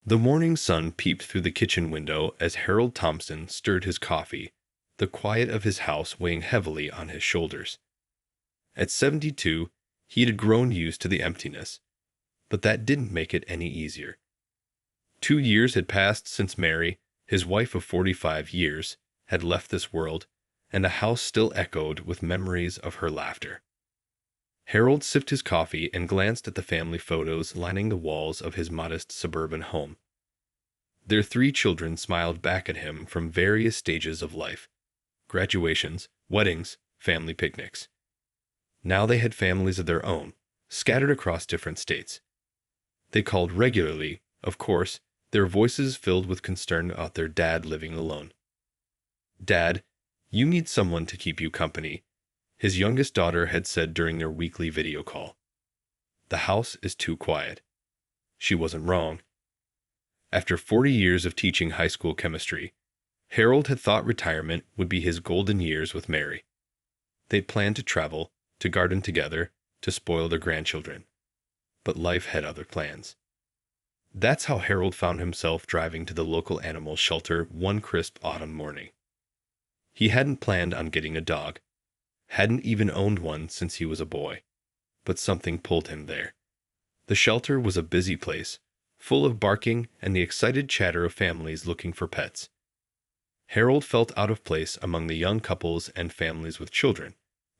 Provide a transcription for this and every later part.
The morning sun peeped through the kitchen window as Harold Thompson stirred his coffee, the quiet of his house weighing heavily on his shoulders. At 72, he had grown used to the emptiness, but that didn't make it any easier. 2 years had passed since Mary, his wife of 45 years, had left this world, and the house still echoed with memories of her laughter. Harold sipped his coffee and glanced at the family photos lining the walls of his modest suburban home. Their 3 children smiled back at him from various stages of life: graduations, weddings, family picnics. Now they had families of their own, scattered across different states. They called regularly, of course, their voices filled with concern about their dad living alone. "Dad, you need someone to keep you company," his youngest daughter had said during their weekly video call. "The house is too quiet." She wasn't wrong. After 40 years of teaching high school chemistry, Harold had thought retirement would be his golden years with Mary. They'd planned to travel, to garden together, to spoil their grandchildren. But life had other plans. That's how Harold found himself driving to the local animal shelter one crisp autumn morning. He hadn't planned on getting a dog, hadn't even owned one since he was a boy, but something pulled him there. The shelter was a busy place, full of barking and the excited chatter of families looking for pets. Harold felt out of place among the young couples and families with children,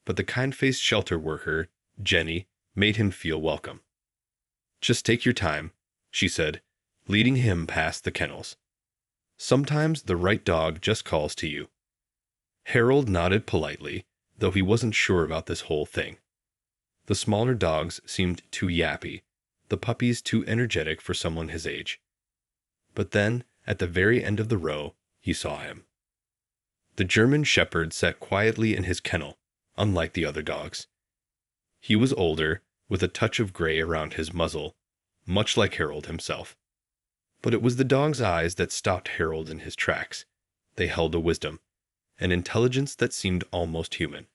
but the kind-faced shelter worker, Jenny, made him feel welcome. "Just take your time," she said, leading him past the kennels. "Sometimes the right dog just calls to you." Harold nodded politely, though he wasn't sure about this whole thing. The smaller dogs seemed too yappy, the puppies too energetic for someone his age. But then, at the very end of the row, he saw him. The German Shepherd sat quietly in his kennel, unlike the other dogs. He was older, with a touch of gray around his muzzle, much like Harold himself. But it was the dog's eyes that stopped Harold in his tracks. They held a wisdom, an intelligence that seemed almost human.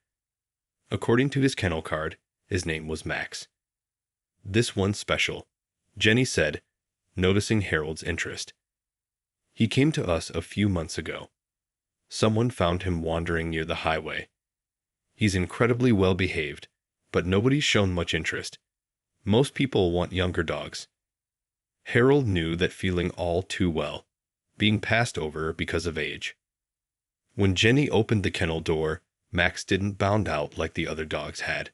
According to his kennel card, his name was Max. "This one's special," Jenny said, noticing Harold's interest. "He came to us a few months ago. Someone found him wandering near the highway. He's incredibly well behaved, but nobody's shown much interest. Most people want younger dogs." Harold knew that feeling all too well, being passed over because of age. When Jenny opened the kennel door, Max didn't bound out like the other dogs had.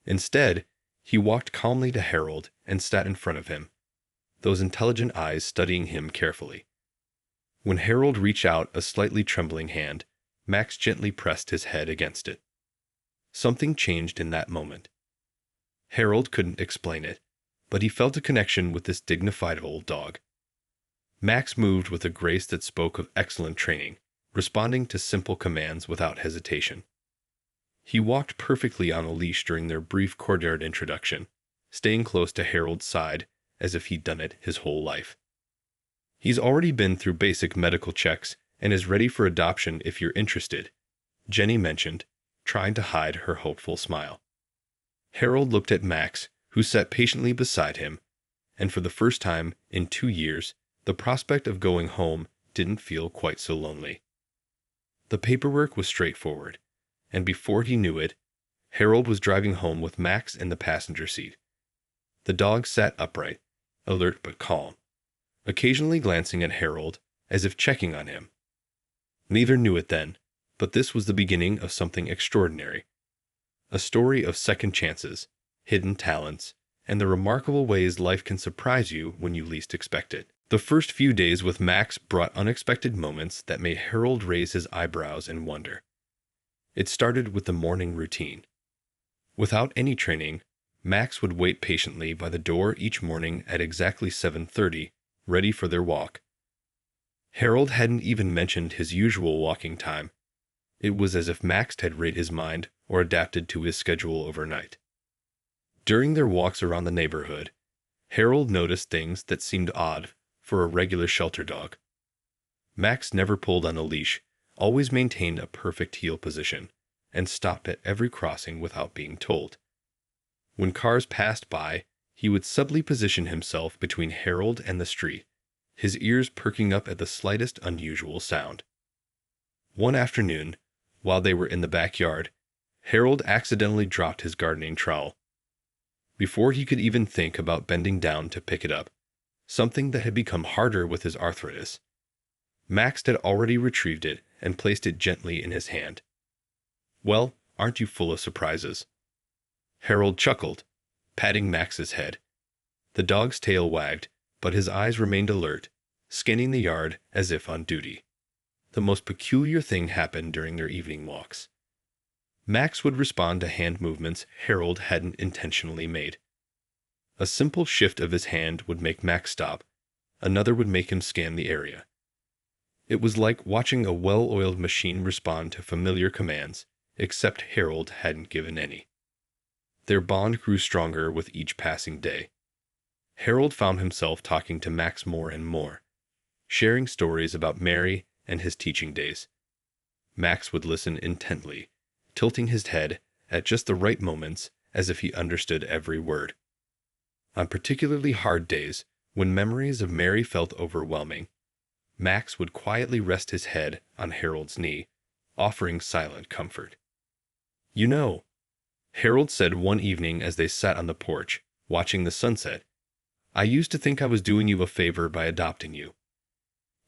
Instead, he walked calmly to Harold and sat in front of him, those intelligent eyes studying him carefully. When Harold reached out a slightly trembling hand, Max gently pressed his head against it. Something changed in that moment. Harold couldn't explain it, but he felt a connection with this dignified old dog. Max moved with a grace that spoke of excellent training, responding to simple commands without hesitation. He walked perfectly on a leash during their brief courtyard introduction, staying close to Harold's side as if he'd done it his whole life. "He's already been through basic medical checks and is ready for adoption if you're interested," Jenny mentioned, trying to hide her hopeful smile. Harold looked at Max, who sat patiently beside him, and for the first time in 2 years, the prospect of going home didn't feel quite so lonely. The paperwork was straightforward, and before he knew it, Harold was driving home with Max in the passenger seat. The dog sat upright, alert but calm, occasionally glancing at Harold as if checking on him. Neither knew it then, but this was the beginning of something extraordinary. A story of second chances, hidden talents, and the remarkable ways life can surprise you when you least expect it. The first few days with Max brought unexpected moments that made Harold raise his eyebrows in wonder. It started with the morning routine. Without any training, Max would wait patiently by the door each morning at exactly 7:30, ready for their walk. Harold hadn't even mentioned his usual walking time. It was as if Max had read his mind or adapted to his schedule overnight. During their walks around the neighborhood, Harold noticed things that seemed odd for a regular shelter dog. Max never pulled on a leash, always maintained a perfect heel position, and stopped at every crossing without being told. When cars passed by, he would subtly position himself between Harold and the street, his ears perking up at the slightest unusual sound. One afternoon, while they were in the backyard, Harold accidentally dropped his gardening trowel. Before he could even think about bending down to pick it up, something that had become harder with his arthritis, Max had already retrieved it and placed it gently in his hand. "Well, aren't you full of surprises?" Harold chuckled, patting Max's head. The dog's tail wagged, but his eyes remained alert, scanning the yard as if on duty. The most peculiar thing happened during their evening walks. Max would respond to hand movements Harold hadn't intentionally made. A simple shift of his hand would make Max stop, another would make him scan the area. It was like watching a well-oiled machine respond to familiar commands, except Harold hadn't given any. Their bond grew stronger with each passing day. Harold found himself talking to Max more and more, sharing stories about Mary and his teaching days. Max would listen intently, tilting his head at just the right moments as if he understood every word. On particularly hard days, when memories of Mary felt overwhelming, Max would quietly rest his head on Harold's knee, offering silent comfort. "You know," Harold said one evening as they sat on the porch, watching the sunset, "I used to think I was doing you a favor by adopting you."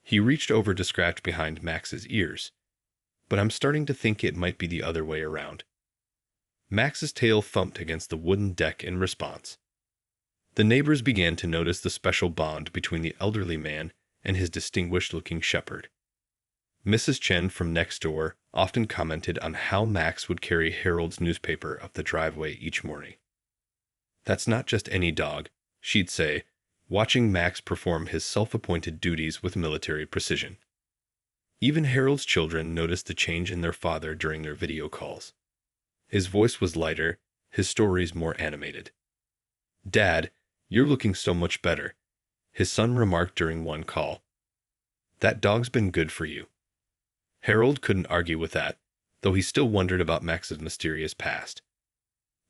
He reached over to scratch behind Max's ears, but I'm starting to think it might be the other way around. Max's tail thumped against the wooden deck in response. The neighbors began to notice the special bond between the elderly man and his distinguished-looking shepherd. Mrs. Chen from next door often commented on how Max would carry Harold's newspaper up the driveway each morning. "That's not just any dog," she'd say, watching Max perform his self-appointed duties with military precision. Even Harold's children noticed the change in their father during their video calls. His voice was lighter, his stories more animated. "Dad, you're looking so much better," his son remarked during one call. "That dog's been good for you." Harold couldn't argue with that, though he still wondered about Max's mysterious past.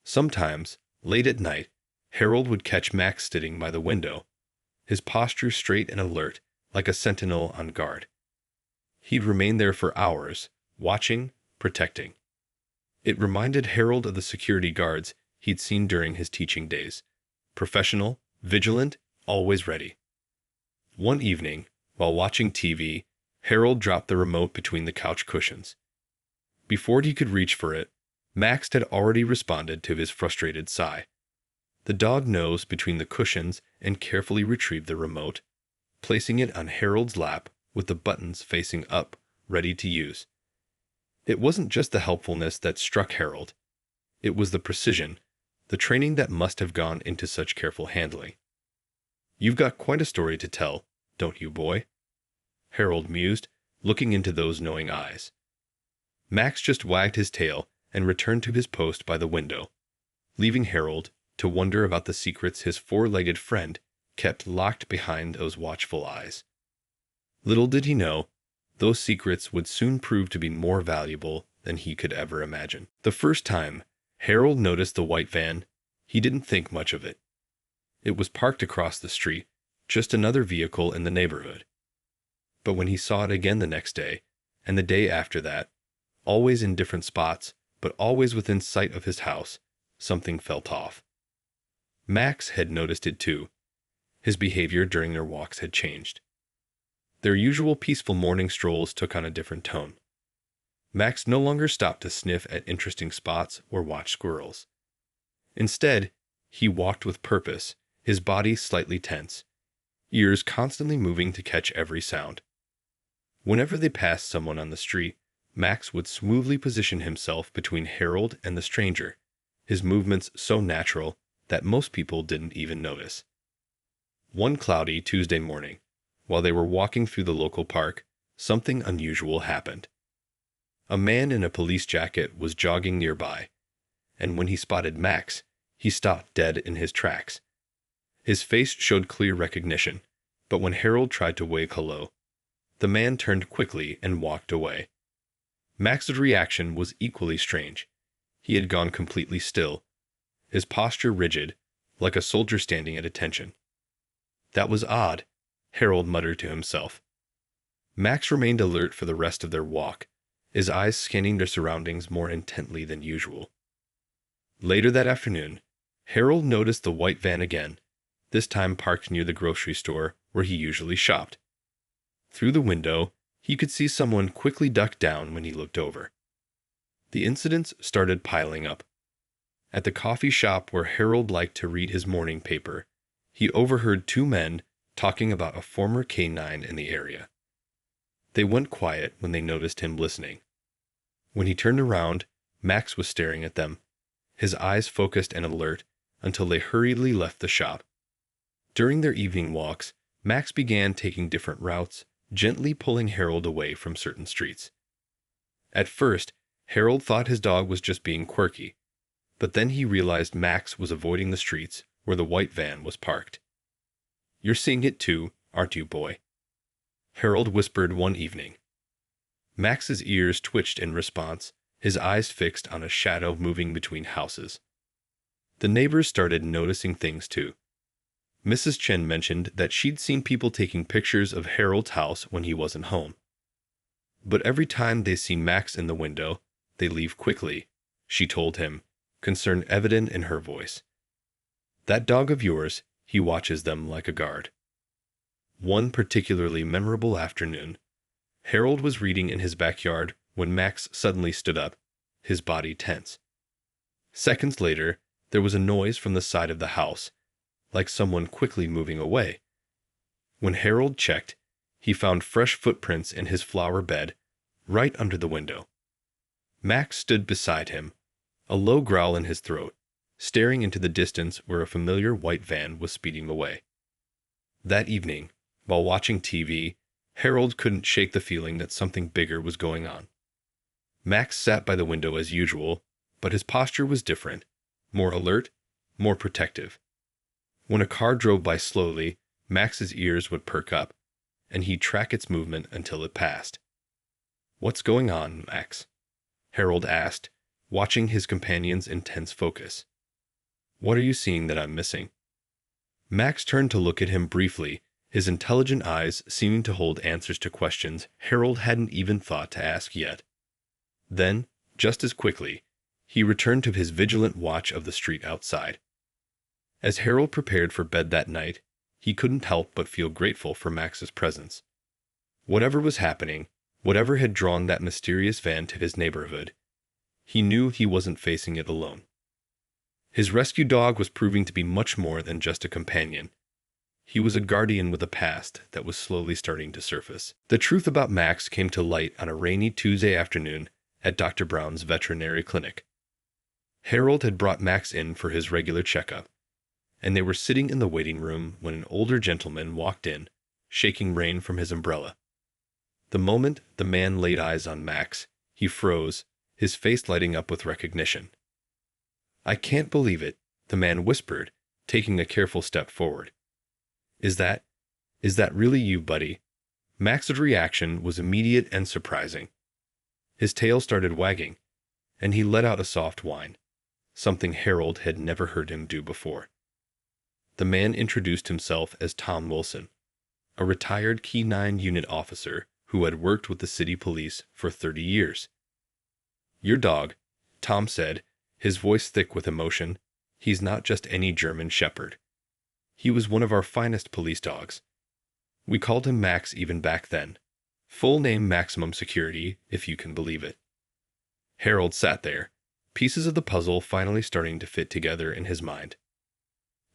Sometimes, late at night, Harold would catch Max sitting by the window, his posture straight and alert, like a sentinel on guard. He'd remain there for hours, watching, protecting. It reminded Harold of the security guards he'd seen during his teaching days. Professional, vigilant, always ready. One evening, while watching TV, Harold dropped the remote between the couch cushions. Before he could reach for it, Max had already responded to his frustrated sigh. The dog nosed between the cushions and carefully retrieved the remote, placing it on Harold's lap with the buttons facing up, ready to use. It wasn't just the helpfulness that struck Harold. It was the precision, the training that must have gone into such careful handling. "You've got quite a story to tell, don't you, boy?" Harold mused, looking into those knowing eyes. Max just wagged his tail and returned to his post by the window, leaving Harold to wonder about the secrets his four-legged friend kept locked behind those watchful eyes. Little did he know, those secrets would soon prove to be more valuable than he could ever imagine. The first time Harold noticed the white van, he didn't think much of it. It was parked across the street, just another vehicle in the neighborhood. But when he saw it again the next day, and the day after that, always in different spots, but always within sight of his house, something felt off. Max had noticed it too. His behavior during their walks had changed. Their usual peaceful morning strolls took on a different tone. Max no longer stopped to sniff at interesting spots or watch squirrels. Instead, he walked with purpose, his body slightly tense, ears constantly moving to catch every sound. Whenever they passed someone on the street, Max would smoothly position himself between Harold and the stranger, his movements so natural that most people didn't even notice. One cloudy Tuesday morning, while they were walking through the local park, something unusual happened. A man in a police jacket was jogging nearby, and when he spotted Max, he stopped dead in his tracks. His face showed clear recognition, but when Harold tried to wave hello, the man turned quickly and walked away. Max's reaction was equally strange. He had gone completely still, his posture rigid, like a soldier standing at attention. "That was odd," Harold muttered to himself. Max remained alert for the rest of their walk, his eyes scanning their surroundings more intently than usual. Later that afternoon, Harold noticed the white van again, this time parked near the grocery store where he usually shopped. Through the window, he could see someone quickly duck down when he looked over. The incidents started piling up. At the coffee shop where Harold liked to read his morning paper, he overheard two men talking about a former canine in the area. They went quiet when they noticed him listening. When he turned around, Max was staring at them, his eyes focused and alert, until they hurriedly left the shop. During their evening walks, Max began taking different routes, gently pulling Harold away from certain streets. At first, Harold thought his dog was just being quirky, but then he realized Max was avoiding the streets where the white van was parked. "You're seeing it too, aren't you, boy?" Harold whispered one evening. Max's ears twitched in response, his eyes fixed on a shadow moving between houses. The neighbors started noticing things too. Mrs. Chen mentioned that she'd seen people taking pictures of Harold's house when he wasn't home. But every time they see Max in the window, they leave quickly, she told him, concern evident in her voice. "That dog of yours, he watches them like a guard." One particularly memorable afternoon, Harold was reading in his backyard when Max suddenly stood up, his body tense. Seconds later, there was a noise from the side of the house, like someone quickly moving away. When Harold checked, he found fresh footprints in his flower bed, right under the window. Max stood beside him, a low growl in his throat, staring into the distance where a familiar white van was speeding away. That evening, while watching TV, Harold couldn't shake the feeling that something bigger was going on. Max sat by the window as usual, but his posture was different, more alert, more protective. When a car drove by slowly, Max's ears would perk up, and he'd track its movement until it passed. "What's going on, Max?" Harold asked, watching his companion's intense focus. "What are you seeing that I'm missing?" Max turned to look at him briefly, his intelligent eyes seeming to hold answers to questions Harold hadn't even thought to ask yet. Then, just as quickly, he returned to his vigilant watch of the street outside. As Harold prepared for bed that night, he couldn't help but feel grateful for Max's presence. Whatever was happening, whatever had drawn that mysterious van to his neighborhood, he knew he wasn't facing it alone. His rescue dog was proving to be much more than just a companion. He was a guardian with a past that was slowly starting to surface. The truth about Max came to light on a rainy Tuesday afternoon at Dr. Brown's veterinary clinic. Harold had brought Max in for his regular checkup, and they were sitting in the waiting room when an older gentleman walked in, shaking rain from his umbrella. The moment the man laid eyes on Max, he froze, his face lighting up with recognition. "I can't believe it," the man whispered, taking a careful step forward. Is that really you, buddy?" Max's reaction was immediate and surprising. His tail started wagging, and he let out a soft whine, something Harold had never heard him do before. The man introduced himself as Tom Wilson, a retired K-9 unit officer who had worked with the city police for 30 years. "Your dog," Tom said, his voice thick with emotion, "he's not just any German shepherd. He was one of our finest police dogs. We called him Max even back then. Full name Maximum Security, if you can believe it." Harold sat there, pieces of the puzzle finally starting to fit together in his mind.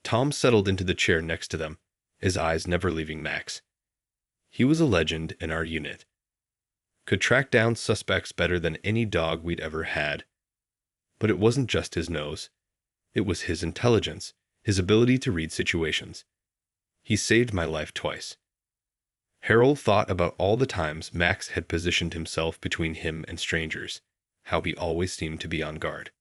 Tom settled into the chair next to them, his eyes never leaving Max. He was a legend in our unit. Could track down suspects better than any dog we'd ever had. But it wasn't just his nose. It was his intelligence, his ability to read situations. He saved my life twice. Harold thought about all the times Max had positioned himself between him and strangers, how he always seemed to be on guard.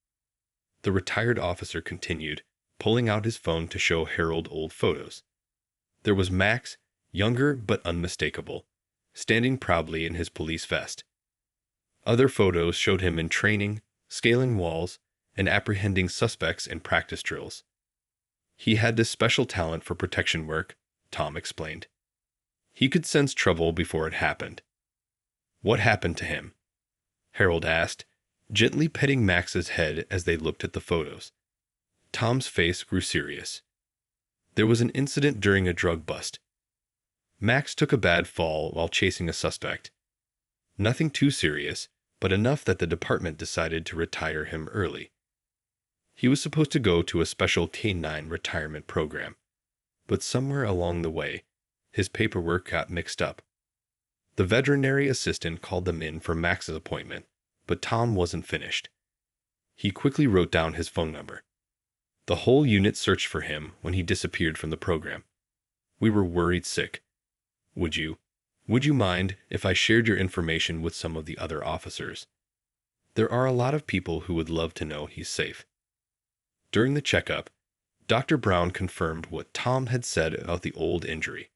The retired officer continued, pulling out his phone to show Harold old photos. There was Max, younger but unmistakable, standing proudly in his police vest. Other photos showed him in training, scaling walls, and apprehending suspects in practice drills. He had this special talent for protection work, Tom explained. He could sense trouble before it happened. "What happened to him?" Harold asked, gently petting Max's head as they looked at the photos. Tom's face grew serious. "There was an incident during a drug bust. Max took a bad fall while chasing a suspect. Nothing too serious, but enough that the department decided to retire him early. He was supposed to go to a special K-9 retirement program, but somewhere along the way, his paperwork got mixed up. The veterinary assistant called them in for Max's appointment, but Tom wasn't finished. He quickly wrote down his phone number. The whole unit searched for him when he disappeared from the program. We were worried sick. Would you mind if I shared your information with some of the other officers? There are a lot of people who would love to know he's safe." During the checkup, Dr. Brown confirmed what Tom had said about the old injury.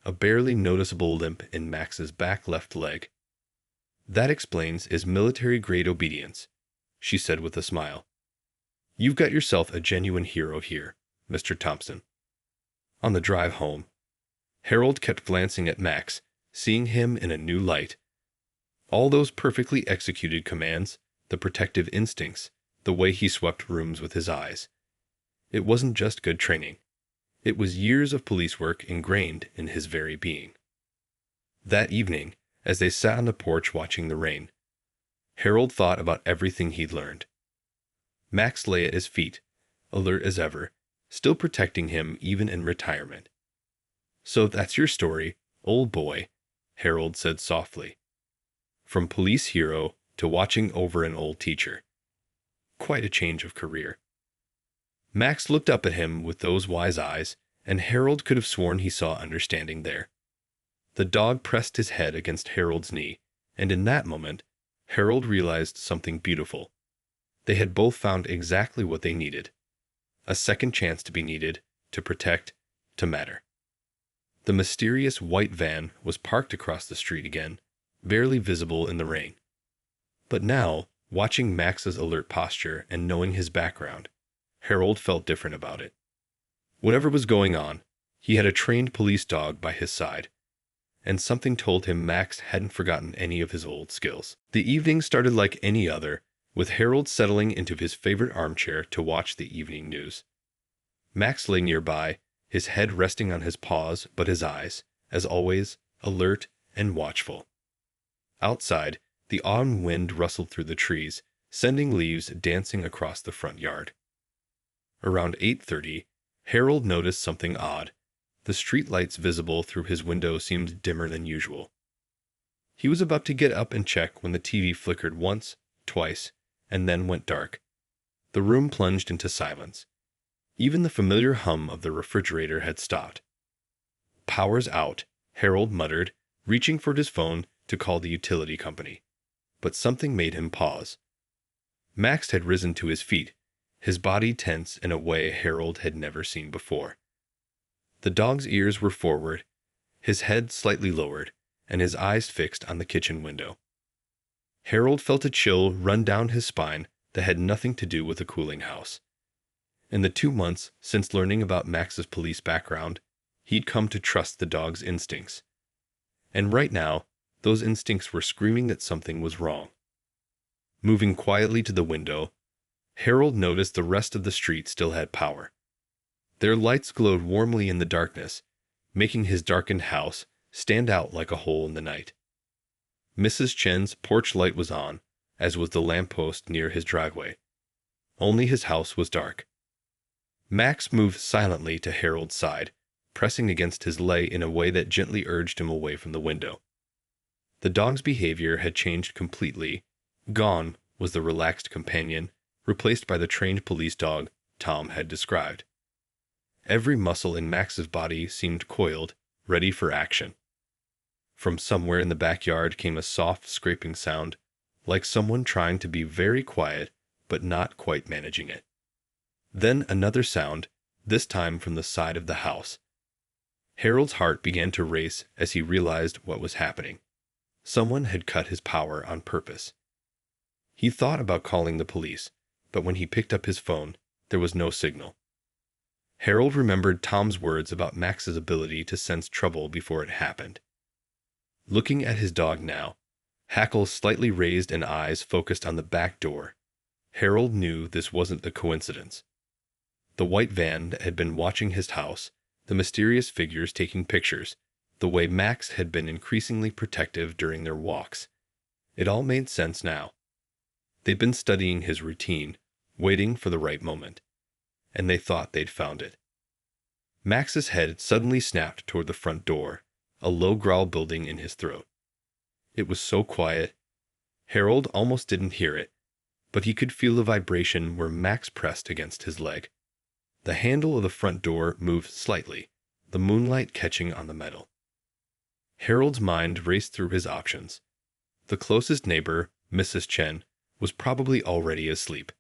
A barely noticeable limp in Max's back left leg. "That explains his military-grade obedience," she said with a smile. "You've got yourself a genuine hero here, Mr. Thompson." On the drive home, Harold kept glancing at Max, seeing him in a new light. All those perfectly executed commands, the protective instincts, the way he swept rooms with his eyes. It wasn't just good training. It was years of police work ingrained in his very being. That evening, as they sat on the porch watching the rain, Harold thought about everything he'd learned. Max lay at his feet, alert as ever, still protecting him even in retirement. "So that's your story, old boy," Harold said softly. "From police hero to watching over an old teacher. Quite a change of career." Max looked up at him with those wise eyes, and Harold could have sworn he saw understanding there. The dog pressed his head against Harold's knee, and in that moment, Harold realized something beautiful. They had both found exactly what they needed. A second chance to be needed, to protect, to matter. The mysterious white van was parked across the street again, barely visible in the rain. But now, watching Max's alert posture and knowing his background, Harold felt different about it. Whatever was going on, he had a trained police dog by his side, and something told him Max hadn't forgotten any of his old skills. The evening started like any other, with Harold settling into his favorite armchair to watch the evening news. Max lay nearby, his head resting on his paws but his eyes, as always, alert and watchful. Outside, the autumn wind rustled through the trees, sending leaves dancing across the front yard. Around 8:30, Harold noticed something odd. The street lights visible through his window seemed dimmer than usual. He was about to get up and check when the TV flickered once, twice, and then went dark. The room plunged into silence. Even the familiar hum of the refrigerator had stopped. "Power's out," Harold muttered, reaching for his phone to call the utility company. But something made him pause. Max had risen to his feet, his body tense in a way Harold had never seen before. The dog's ears were forward, his head slightly lowered, and his eyes fixed on the kitchen window. Harold felt a chill run down his spine that had nothing to do with the cooling house. In the 2 months since learning about Max's police background, he'd come to trust the dog's instincts. And right now, those instincts were screaming that something was wrong. Moving quietly to the window, Harold noticed the rest of the street still had power. Their lights glowed warmly in the darkness, making his darkened house stand out like a hole in the night. Mrs. Chen's porch light was on, as was the lamppost near his driveway. Only his house was dark. Max moved silently to Harold's side, pressing against his leg in a way that gently urged him away from the window. The dog's behavior had changed completely. Gone was the relaxed companion, replaced by the trained police dog Tom had described. Every muscle in Max's body seemed coiled, ready for action. From somewhere in the backyard came a soft scraping sound, like someone trying to be very quiet but not quite managing it. Then another sound, this time from the side of the house. Harold's heart began to race as he realized what was happening. Someone had cut his power on purpose. He thought about calling the police, but when he picked up his phone, there was no signal. Harold remembered Tom's words about Max's ability to sense trouble before it happened. Looking at his dog now, hackles slightly raised and eyes focused on the back door, Harold knew this wasn't a coincidence. The white van that had been watching his house, the mysterious figures taking pictures, the way Max had been increasingly protective during their walks. It all made sense now. They'd been studying his routine, waiting for the right moment, and they thought they'd found it. Max's head suddenly snapped toward the front door, a low growl building in his throat. It was so quiet, Harold almost didn't hear it, but he could feel the vibration where Max pressed against his leg. The handle of the front door moved slightly, the moonlight catching on the metal. Harold's mind raced through his options. The closest neighbor, Mrs. Chen, was probably already asleep.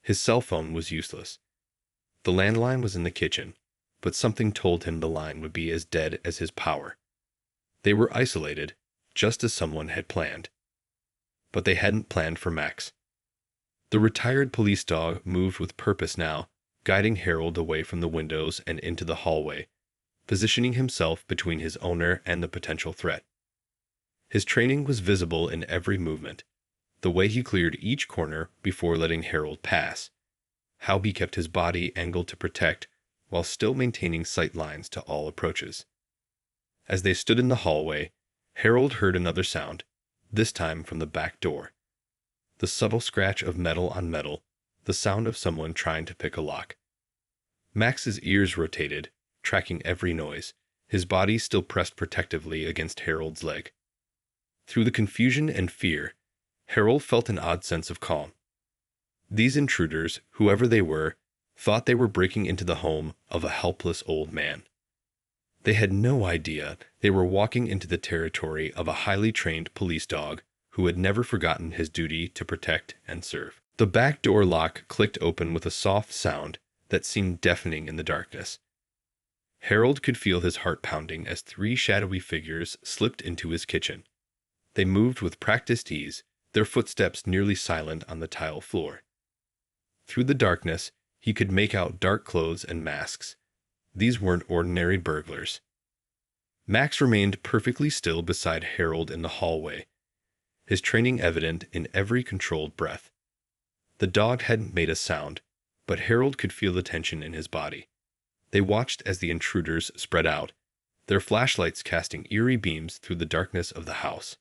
His cell phone was useless. The landline was in the kitchen, but something told him the line would be as dead as his power. They were isolated, just as someone had planned. But they hadn't planned for Max. The retired police dog moved with purpose now, guiding Harold away from the windows and into the hallway, positioning himself between his owner and the potential threat. His training was visible in every movement, the way he cleared each corner before letting Harold pass, how he kept his body angled to protect while still maintaining sight lines to all approaches. As they stood in the hallway, Harold heard another sound, this time from the back door. The subtle scratch of metal on metal, the sound of someone trying to pick a lock. Max's ears rotated, tracking every noise, his body still pressed protectively against Harold's leg. Through the confusion and fear, Harold felt an odd sense of calm. These intruders, whoever they were, thought they were breaking into the home of a helpless old man. They had no idea they were walking into the territory of a highly trained police dog who had never forgotten his duty to protect and serve. The back door lock clicked open with a soft sound that seemed deafening in the darkness. Harold could feel his heart pounding as three shadowy figures slipped into his kitchen. They moved with practiced ease, their footsteps nearly silent on the tile floor. Through the darkness, he could make out dark clothes and masks. These weren't ordinary burglars. Max remained perfectly still beside Harold in the hallway, his training evident in every controlled breath. The dog hadn't made a sound, but Harold could feel the tension in his body. They watched as the intruders spread out, their flashlights casting eerie beams through the darkness of the house.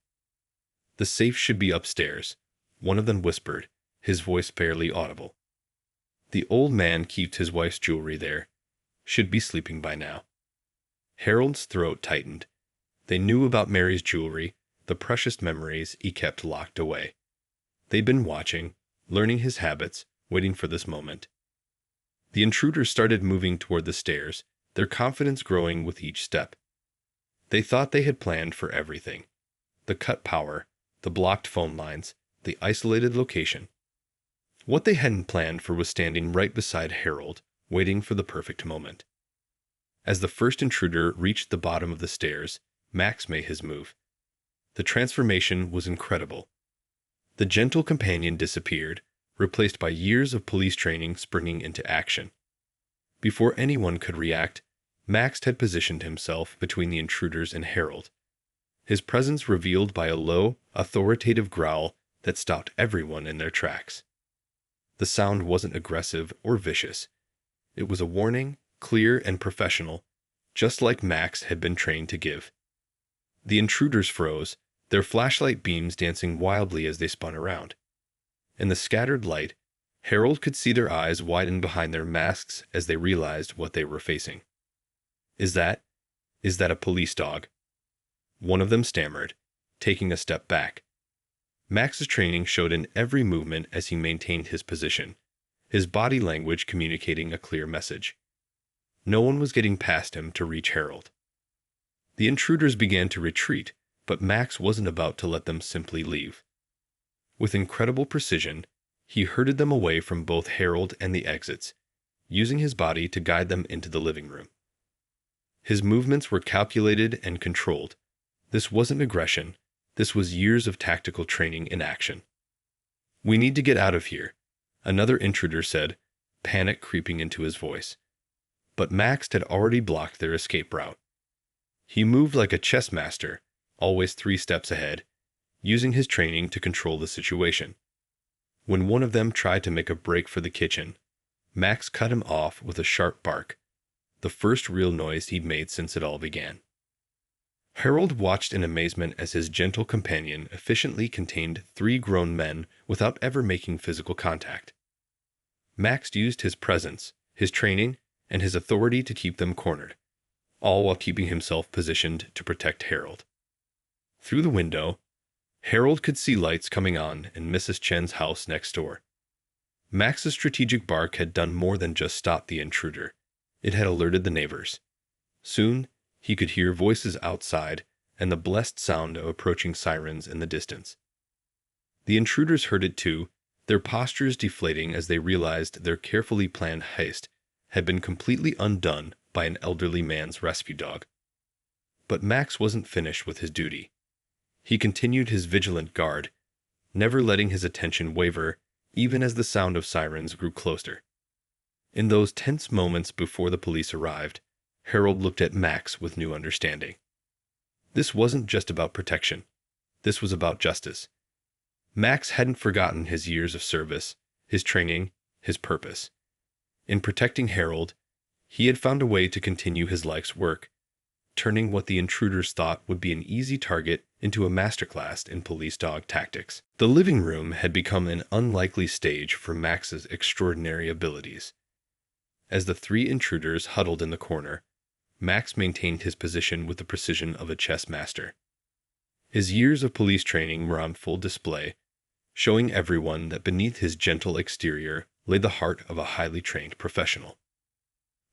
"The safe should be upstairs," one of them whispered, his voice barely audible. "The old man keeps his wife's jewelry there. Should be sleeping by now." Harold's throat tightened. They knew about Mary's jewelry, the precious memories he kept locked away. They'd been watching, learning his habits, waiting for this moment. The intruders started moving toward the stairs, their confidence growing with each step. They thought they had planned for everything. The cut power, the blocked phone lines, the isolated location. What they hadn't planned for was standing right beside Harold, waiting for the perfect moment. As the first intruder reached the bottom of the stairs, Max made his move. The transformation was incredible. The gentle companion disappeared, replaced by years of police training springing into action. Before anyone could react, Max had positioned himself between the intruders and Harold, his presence revealed by a low, authoritative growl that stopped everyone in their tracks. The sound wasn't aggressive or vicious. It was a warning, clear and professional, just like Max had been trained to give. The intruders froze, their flashlight beams dancing wildly as they spun around. In the scattered light, Harold could see their eyes widen behind their masks as they realized what they were facing. Is that a police dog?" One of them stammered, taking a step back. Max's training showed in every movement as he maintained his position, his body language communicating a clear message. No one was getting past him to reach Harold. The intruders began to retreat, but Max wasn't about to let them simply leave. With incredible precision, he herded them away from both Harold and the exits, using his body to guide them into the living room. His movements were calculated and controlled. This wasn't aggression. This was years of tactical training in action. "We need to get out of here," another intruder said, panic creeping into his voice. but Max had already blocked their escape route. He moved like a chess master, always 3 steps ahead, using his training to control the situation. When one of them tried to make a break for the kitchen, Max cut him off with a sharp bark, the first real noise he'd made since it all began. Harold watched in amazement as his gentle companion efficiently contained 3 grown men without ever making physical contact. Max used his presence, his training, and his authority to keep them cornered, all while keeping himself positioned to protect Harold. Through the window, Harold could see lights coming on in Mrs. Chen's house next door. Max's strategic bark had done more than just stop the intruder. It had alerted the neighbors. Soon, he could hear voices outside and the blessed sound of approaching sirens in the distance. The intruders heard it too, their postures deflating as they realized their carefully planned heist had been completely undone by an elderly man's rescue dog. But Max wasn't finished with his duty. He continued his vigilant guard, never letting his attention waver even as the sound of sirens grew closer. In those tense moments before the police arrived, Harold looked at Max with new understanding. This wasn't just about protection. This was about justice. Max hadn't forgotten his years of service, his training, his purpose. In protecting Harold, he had found a way to continue his life's work, turning what the intruders thought would be an easy target into a masterclass in police dog tactics. The living room had become an unlikely stage for Max's extraordinary abilities. As the 3 intruders huddled in the corner, Max maintained his position with the precision of a chess master. His years of police training were on full display, showing everyone that beneath his gentle exterior lay the heart of a highly trained professional.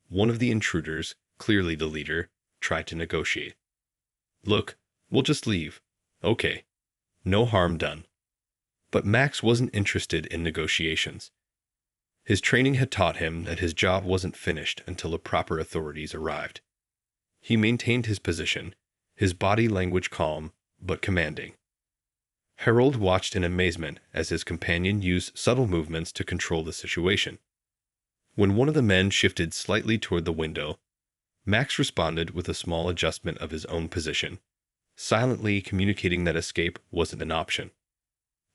One of the intruders, clearly the leader, tried to negotiate. "Look, we'll just leave. Okay. No harm done." But Max wasn't interested in negotiations. His training had taught him that his job wasn't finished until the proper authorities arrived. He maintained his position, his body language calm but commanding. Harold watched in amazement as his companion used subtle movements to control the situation. When one of the men shifted slightly toward the window, Max responded with a small adjustment of his own position, silently communicating that escape wasn't an option.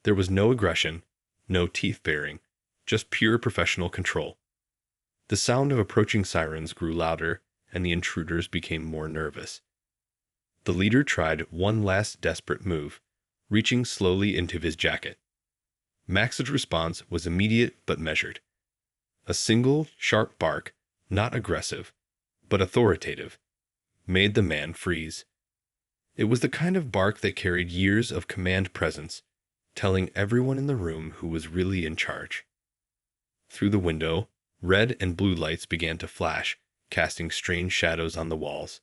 There was no aggression, no teeth-baring, just pure professional control. The sound of approaching sirens grew louder, and the intruders became more nervous. The leader tried one last desperate move, reaching slowly into his jacket. Max's response was immediate but measured. A single, sharp bark, not aggressive, but authoritative, made the man freeze. It was the kind of bark that carried years of command presence, telling everyone in the room who was really in charge. Through the window, red and blue lights began to flash, casting strange shadows on the walls.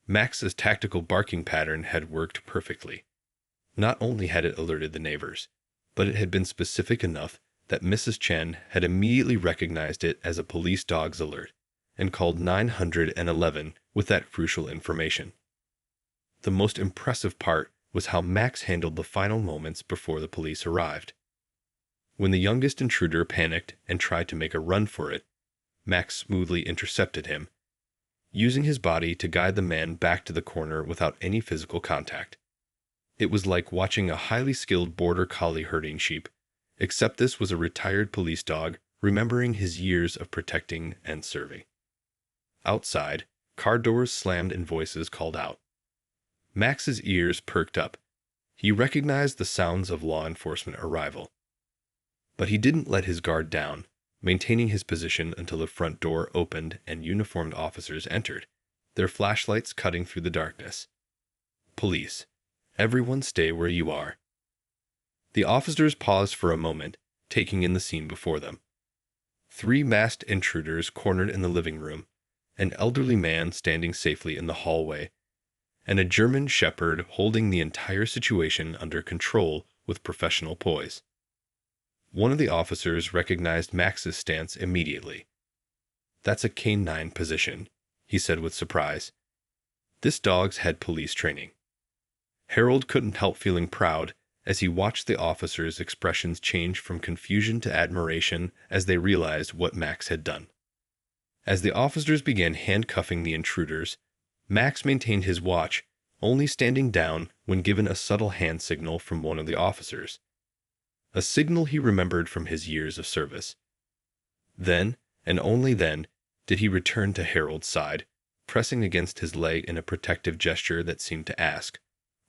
Max's tactical barking pattern had worked perfectly. Not only had it alerted the neighbors, but it had been specific enough that Mrs. Chen had immediately recognized it as a police dog's alert and called 911 with that crucial information. The most impressive part was how Max handled the final moments before the police arrived. When the youngest intruder panicked and tried to make a run for it, Max smoothly intercepted him, using his body to guide the man back to the corner without any physical contact. It was like watching a highly skilled border collie herding sheep, except this was a retired police dog remembering his years of protecting and serving. Outside, car doors slammed and voices called out. Max's ears perked up. He recognized the sounds of law enforcement arrival. But he didn't let his guard down, maintaining his position until the front door opened and uniformed officers entered, their flashlights cutting through the darkness. "Police, everyone stay where you are." The officers paused for a moment, taking in the scene before them. 3 masked intruders cornered in the living room, an elderly man standing safely in the hallway, and a German shepherd holding the entire situation under control with professional poise. One of the officers recognized Max's stance immediately. "That's a canine position," he said with surprise. This dog's had police training. Harold couldn't help feeling proud as he watched the officers' expressions change from confusion to admiration as they realized what Max had done. As the officers began handcuffing the intruders, Max maintained his watch, only standing down when given a subtle hand signal from one of the officers, a signal he remembered from his years of service. Then, and only then, did he return to Harold's side, pressing against his leg in a protective gesture that seemed to ask,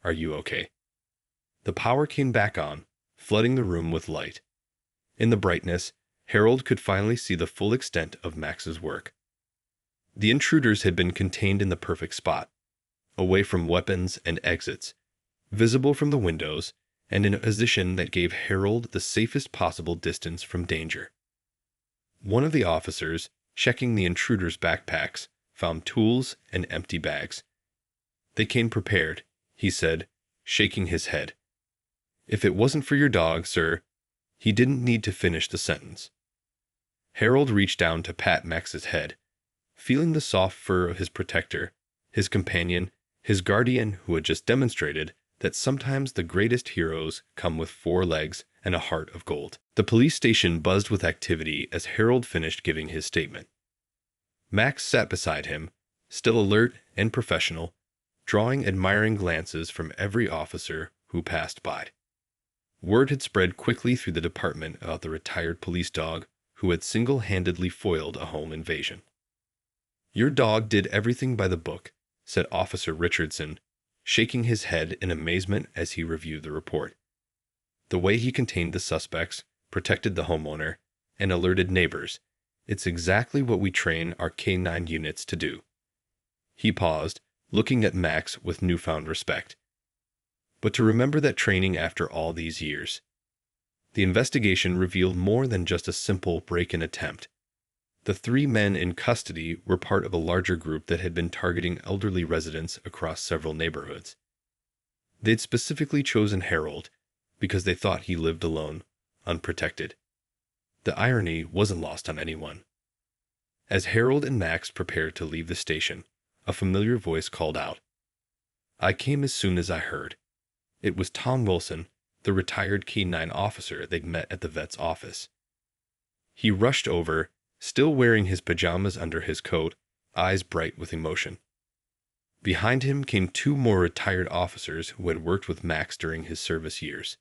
"Are you okay?" The power came back on, flooding the room with light. In the brightness, Harold could finally see the full extent of Max's work. The intruders had been contained in the perfect spot, away from weapons and exits, visible from the windows, and in a position that gave Harold the safest possible distance from danger. One of the officers, checking the intruders' backpacks, found tools and empty bags. "They came prepared," he said, shaking his head. "If it wasn't for your dog, sir—" He didn't need to finish the sentence. Harold reached down to pat Max's head, feeling the soft fur of his protector, his companion, his guardian who had just demonstrated that sometimes the greatest heroes come with 4 legs and a heart of gold. The police station buzzed with activity as Harold finished giving his statement. Max sat beside him, still alert and professional, drawing admiring glances from every officer who passed by. Word had spread quickly through the department about the retired police dog who had single-handedly foiled a home invasion. "Your dog did everything by the book," said Officer Richardson, shaking his head in amazement as he reviewed the report. "The way he contained the suspects, protected the homeowner, and alerted neighbors, it's exactly what we train our K-9 units to do." He paused, looking at Max with newfound respect. But to remember that training after all these years. The investigation revealed more than just a simple break-in attempt. The 3 men in custody were part of a larger group that had been targeting elderly residents across several neighborhoods. They'd specifically chosen Harold because they thought he lived alone, unprotected. The irony wasn't lost on anyone. As Harold and Max prepared to leave the station, a familiar voice called out. "I came as soon as I heard." It was Tom Wilson, the retired K-9 officer they'd met at the vet's office. He rushed over, still wearing his pajamas under his coat, eyes bright with emotion. Behind him came 2 more retired officers who had worked with Max during his service years.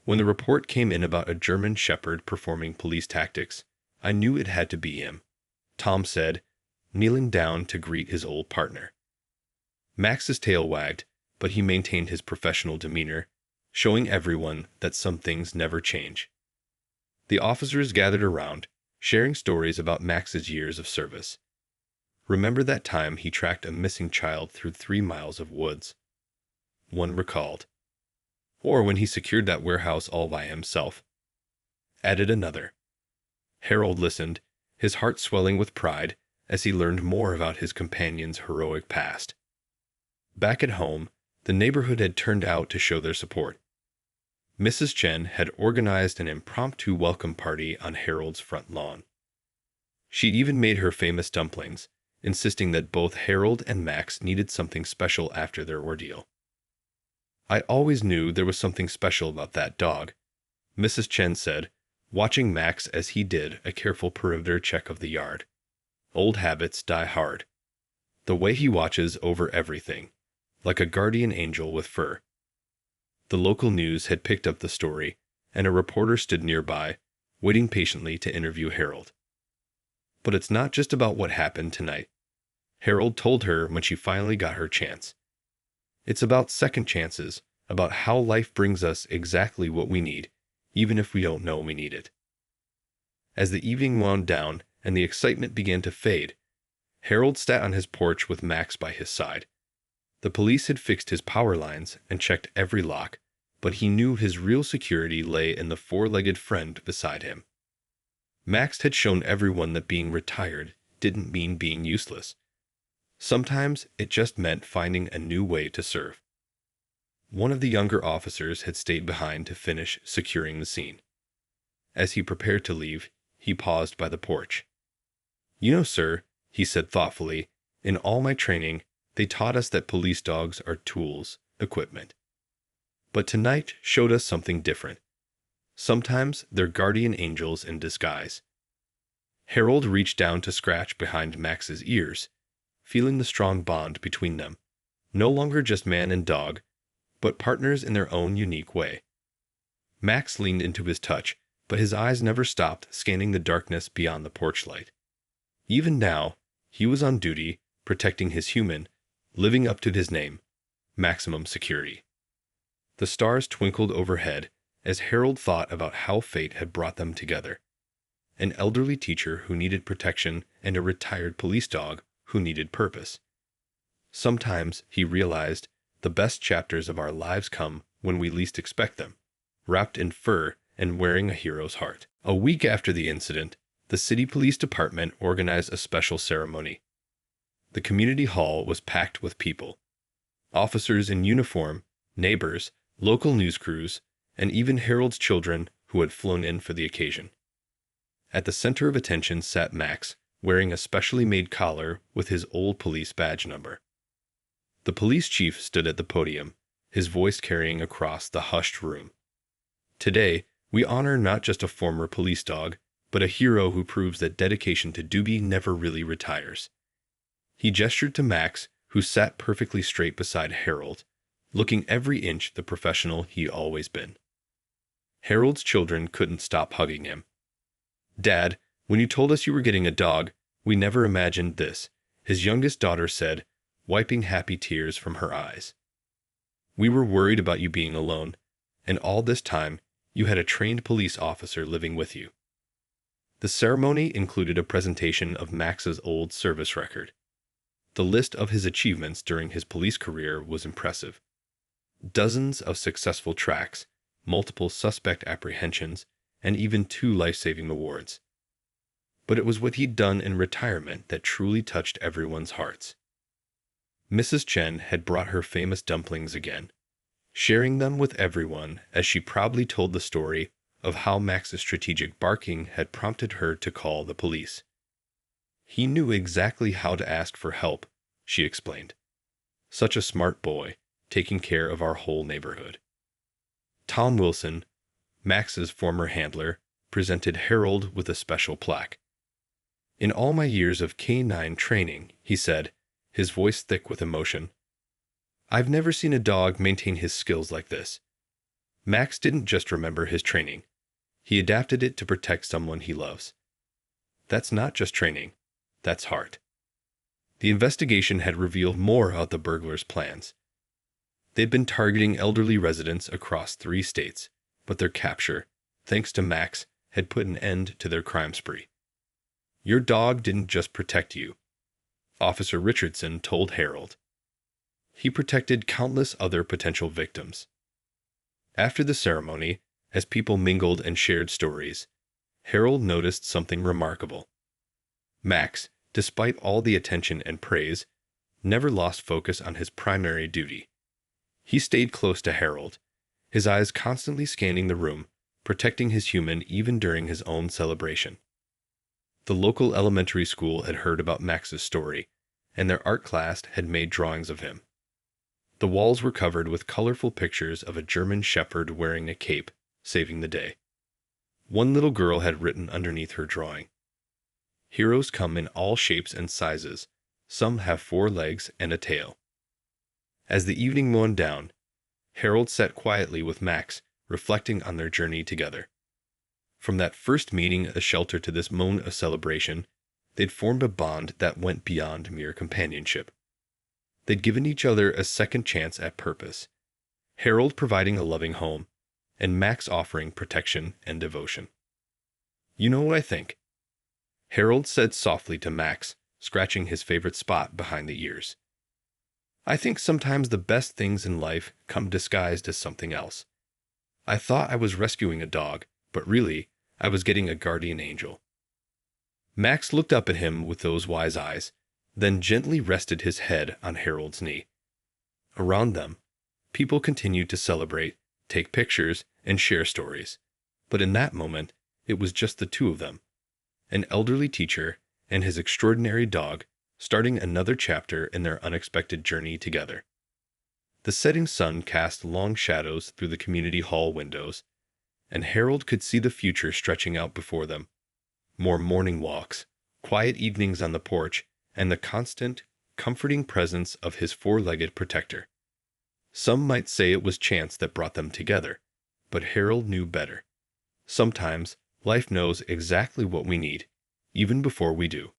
When the report came in about a German shepherd performing police tactics, I knew it had to be him, Tom said, kneeling down to greet his old partner. Max's tail wagged, but he maintained his professional demeanor, showing everyone that some things never change. The officers gathered around, sharing stories about Max's years of service. "Remember that time he tracked a missing child through 3 miles of woods?" one recalled. "Or when he secured that warehouse all by himself?" added another. Harold listened, his heart swelling with pride as he learned more about his companion's heroic past. Back at home, the neighborhood had turned out to show their support. Mrs. Chen had organized an impromptu welcome party on Harold's front lawn. She'd even made her famous dumplings, insisting that both Harold and Max needed something special after their ordeal. "I always knew there was something special about that dog," Mrs. Chen said, watching Max as he did a careful perimeter check of the yard. "Old habits die hard. The way he watches over everything, like a guardian angel with fur." The local news had picked up the story, and a reporter stood nearby, waiting patiently to interview Harold. "But it's not just about what happened tonight," Harold told her when she finally got her chance. "It's about second chances, about how life brings us exactly what we need, even if we don't know we need it." As the evening wound down and the excitement began to fade, Harold sat on his porch with Max by his side. The police had fixed his power lines and checked every lock, but he knew his real security lay in the 4-legged friend beside him. Max had shown everyone that being retired didn't mean being useless. Sometimes it just meant finding a new way to serve. One of the younger officers had stayed behind to finish securing the scene. As he prepared to leave, he paused by the porch. "You know, sir," he said thoughtfully, "in all my training, they taught us that police dogs are tools, equipment. But tonight showed us something different. Sometimes they're guardian angels in disguise." Harold reached down to scratch behind Max's ears, feeling the strong bond between them. No longer just man and dog, but partners in their own unique way. Max leaned into his touch, but his eyes never stopped scanning the darkness beyond the porch light. Even now, he was on duty, protecting his human, living up to his name, Maximum Security. The stars twinkled overhead as Harold thought about how fate had brought them together. An elderly teacher who needed protection and a retired police dog who needed purpose. Sometimes, he realized, the best chapters of our lives come when we least expect them, wrapped in fur and wearing a hero's heart. A week after the incident, the city police department organized a special ceremony. The community hall was packed with people. Officers in uniform, neighbors, local news crews, and even Harold's children who had flown in for the occasion. At the center of attention sat Max, wearing a specially made collar with his old police badge number. The police chief stood at the podium, his voice carrying across the hushed room. Today, we honor not just a former police dog, but a hero who proves that dedication to duty never really retires. He gestured to Max, who sat perfectly straight beside Harold, looking every inch the professional he always been. Harold's children couldn't stop hugging him. "Dad, when you told us you were getting a dog, we never imagined this," his youngest daughter said, wiping happy tears from her eyes. "We were worried about you being alone, and all this time, you had a trained police officer living with you." The ceremony included a presentation of Max's old service record. The list of his achievements during his police career was impressive. Dozens of successful tracks, multiple suspect apprehensions, and even 2 life-saving awards. But it was what he'd done in retirement that truly touched everyone's hearts. Mrs. Chen had brought her famous dumplings again, sharing them with everyone as she proudly told the story of how Max's strategic barking had prompted her to call the police. "He knew exactly how to ask for help," she explained. "Such a smart boy, taking care of our whole neighborhood." Tom Wilson, Max's former handler, presented Harold with a special plaque. "In all my years of canine training," he said, his voice thick with emotion, "I've never seen a dog maintain his skills like this." Max didn't just remember his training. He adapted it to protect someone he loves. That's not just training. That's heart. The investigation had revealed more about the burglars' plans. They'd been targeting elderly residents across 3 states, but their capture, thanks to Max, had put an end to their crime spree. "Your dog didn't just protect you," Officer Richardson told Harold. "He protected countless other potential victims." After the ceremony, as people mingled and shared stories, Harold noticed something remarkable. Max, despite all the attention and praise, never lost focus on his primary duty. He stayed close to Harold, his eyes constantly scanning the room, protecting his human even during his own celebration. The local elementary school had heard about Max's story, and their art class had made drawings of him. The walls were covered with colorful pictures of a German shepherd wearing a cape, saving the day. One little girl had written underneath her drawing, "Heroes come in all shapes and sizes. Some have 4 legs and a tail." As the evening wound down, Harold sat quietly with Max, reflecting on their journey together. From that first meeting at the shelter to this moment of celebration, they'd formed a bond that went beyond mere companionship. They'd given each other a second chance at purpose, Harold providing a loving home, and Max offering protection and devotion. "You know what I think?" Harold said softly to Max, scratching his favorite spot behind the ears. "I think sometimes the best things in life come disguised as something else. I thought I was rescuing a dog, but really, I was getting a guardian angel." Max looked up at him with those wise eyes, then gently rested his head on Harold's knee. Around them, people continued to celebrate, take pictures, and share stories. But in that moment, it was just the 2 of them, an elderly teacher and his extraordinary dog, starting another chapter in their unexpected journey together. The setting sun cast long shadows through the community hall windows, and Harold could see the future stretching out before them. more morning walks, quiet evenings on the porch, and the constant, comforting presence of his four-legged protector. Some might say it was chance that brought them together, but Harold knew better. Sometimes life knows exactly what we need, even before we do.